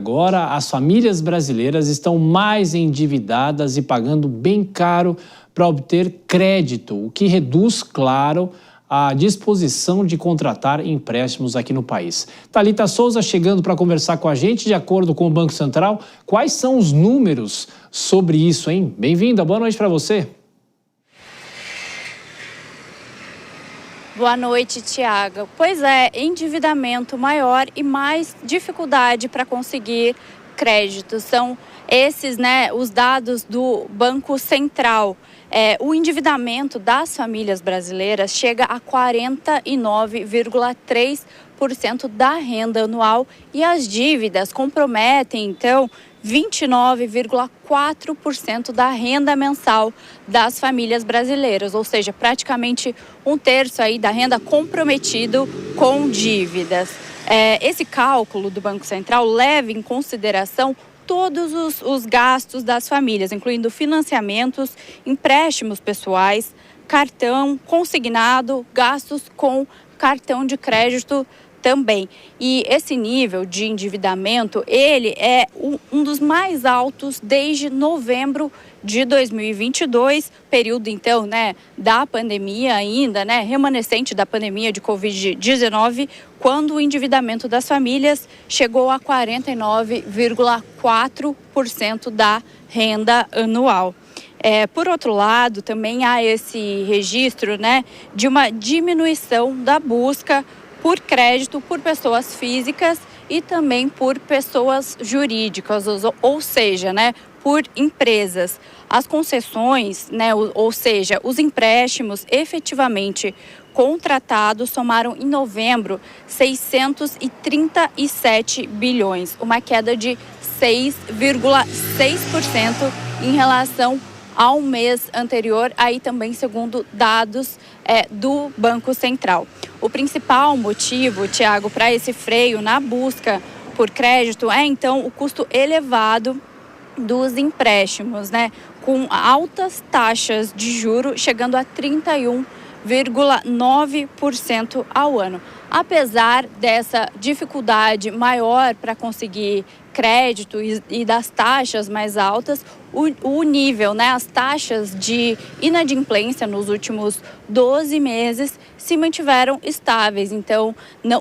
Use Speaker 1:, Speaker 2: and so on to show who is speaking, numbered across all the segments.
Speaker 1: Agora, as famílias brasileiras estão mais endividadas e pagando bem caro para obter crédito, o que reduz, claro, a disposição de contratar empréstimos aqui no país. Thalita Souza chegando para conversar com a gente, de acordo com o Banco Central. Quais são os números sobre isso, hein? Bem-vinda, boa noite para você.
Speaker 2: Boa noite, Tiago. Pois é, endividamento maior e mais dificuldade para conseguir crédito. São esses, os dados do Banco Central. O endividamento das famílias brasileiras chega a 49,3% da renda anual e as dívidas comprometem, então, 29,4% da renda mensal das famílias brasileiras, ou seja, praticamente um terço aí da renda comprometido com dívidas. Esse cálculo do Banco Central leva em consideração todos os gastos das famílias, incluindo financiamentos, empréstimos pessoais, cartão consignado, gastos com cartão de crédito também. E esse nível de endividamento, ele é um dos mais altos desde novembro de 2022, período então, da pandemia ainda, remanescente da pandemia de Covid-19, quando o endividamento das famílias chegou a 49,4% da renda anual. Por outro lado, também há esse registro, de uma diminuição da busca por crédito por pessoas físicas e também por pessoas jurídicas, ou seja, por empresas. As concessões, ou seja, os empréstimos efetivamente contratados somaram em novembro 637 bilhões, uma queda de 6,6% em relação ao mês anterior, aí também segundo dados do Banco Central. O principal motivo, Tiago, para esse freio na busca por crédito é, então, o custo elevado dos empréstimos, com altas taxas de juros chegando a 31,9% ao ano. Apesar dessa dificuldade maior para conseguir crédito e das taxas mais altas, o nível, as taxas de inadimplência nos últimos 12 meses se mantiveram estáveis. Então,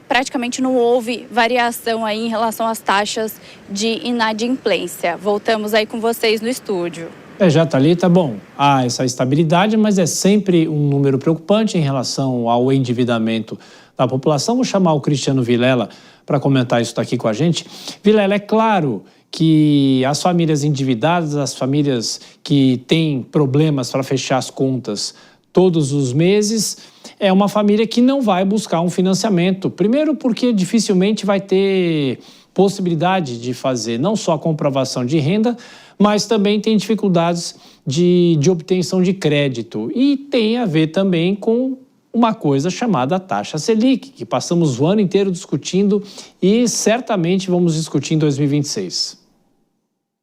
Speaker 2: praticamente não houve variação aí em relação às taxas de inadimplência. Voltamos aí com vocês no estúdio.
Speaker 1: Já, Thalita, bom, há essa estabilidade, mas é sempre um número preocupante em relação ao endividamento da população. Vou chamar o Cristiano Vilela para comentar isso aqui com a gente. Vilela, é claro que as famílias endividadas, as famílias que têm problemas para fechar as contas todos os meses, é uma família que não vai buscar um financiamento. Primeiro porque dificilmente vai ter possibilidade de fazer não só a comprovação de renda, mas também tem dificuldades de obtenção de crédito. E tem a ver também com uma coisa chamada taxa Selic, que passamos o ano inteiro discutindo e certamente vamos discutir em 2026.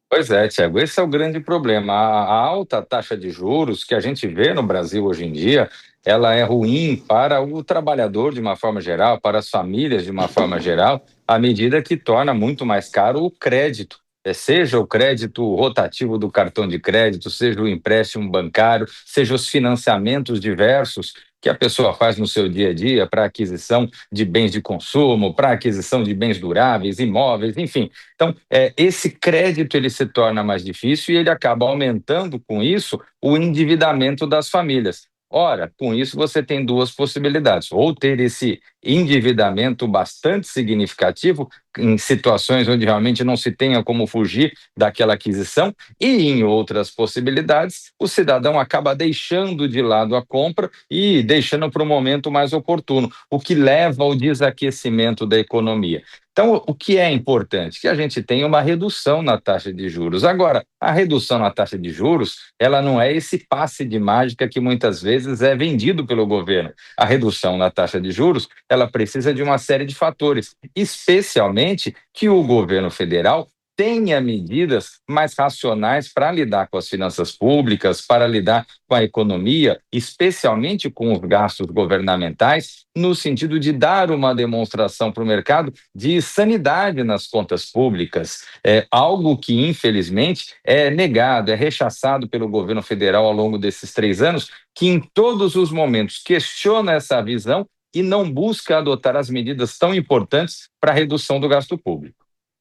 Speaker 3: Pois é, Tiago, esse é o grande problema. A alta taxa de juros que a gente vê no Brasil hoje em dia, ela é ruim para o trabalhador de uma forma geral, para as famílias de uma forma geral, à medida que torna muito mais caro o crédito. Seja o crédito rotativo do cartão de crédito, seja o empréstimo bancário, seja os financiamentos diversos que a pessoa faz no seu dia a dia para aquisição de bens de consumo, para aquisição de bens duráveis, imóveis, enfim. Então, esse crédito ele se torna mais difícil e ele acaba aumentando com isso o endividamento das famílias. Ora, com isso você tem duas possibilidades, ou ter esse endividamento bastante significativo em situações onde realmente não se tenha como fugir daquela aquisição, e em outras possibilidades o cidadão acaba deixando de lado a compra e deixando para o momento mais oportuno, o que leva ao desaquecimento da economia. Então, o que é importante? Que a gente tenha uma redução na taxa de juros. Agora, a redução na taxa de juros, ela não é esse passe de mágica que muitas vezes é vendido pelo governo. A redução na taxa de juros, ela precisa de uma série de fatores, especialmente que o governo federal tenha medidas mais racionais para lidar com as finanças públicas, para lidar com a economia, especialmente com os gastos governamentais, no sentido de dar uma demonstração para o mercado de sanidade nas contas públicas. É algo que, infelizmente, é negado, é rechaçado pelo governo federal ao longo desses 3 anos, que em todos os momentos questiona essa visão e não busca adotar as medidas tão importantes para a redução do gasto público.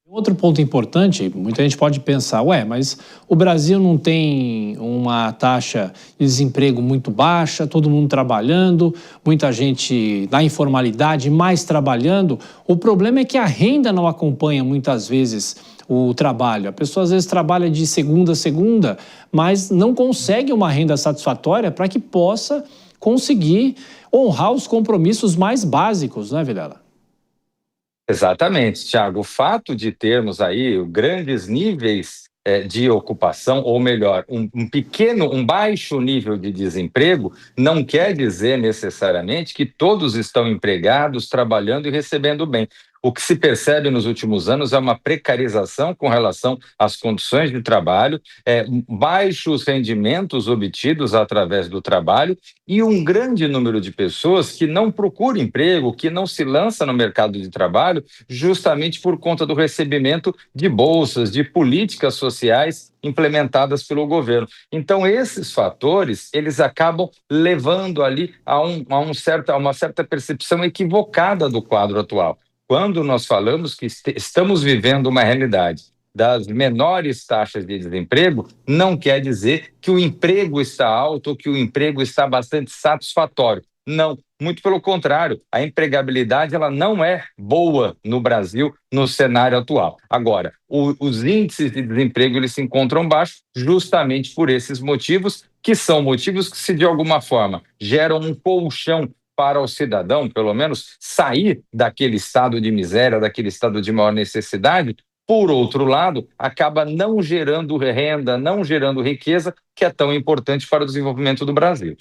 Speaker 1: Outro ponto importante, muita gente pode pensar, mas o Brasil não tem uma taxa de desemprego muito baixa, todo mundo trabalhando, muita gente na informalidade, mais trabalhando. O problema é que a renda não acompanha muitas vezes o trabalho. A pessoa às vezes trabalha de segunda a segunda, mas não consegue uma renda satisfatória para que possa conseguir honrar os compromissos mais básicos, né, Vilela?
Speaker 3: Exatamente, Tiago. O fato de termos aí grandes níveis de ocupação, ou melhor, um baixo nível de desemprego, não quer dizer necessariamente que todos estão empregados, trabalhando e recebendo bem. O que se percebe nos últimos anos é uma precarização com relação às condições de trabalho, baixos rendimentos obtidos através do trabalho e um grande número de pessoas que não procura emprego, que não se lança no mercado de trabalho, justamente por conta do recebimento de bolsas, de políticas sociais implementadas pelo governo. Então, esses fatores, eles acabam levando ali a uma certa percepção equivocada do quadro atual. Quando nós falamos que estamos vivendo uma realidade das menores taxas de desemprego, não quer dizer que o emprego está alto ou que o emprego está bastante satisfatório. Não, muito pelo contrário, a empregabilidade ela não é boa no Brasil no cenário atual. Agora, os índices de desemprego eles se encontram baixos justamente por esses motivos, que são motivos que, se de alguma forma geram um colchão para o cidadão, pelo menos, sair daquele estado de miséria, daquele estado de maior necessidade, por outro lado, acaba não gerando renda, não gerando riqueza, que é tão importante para o desenvolvimento do Brasil.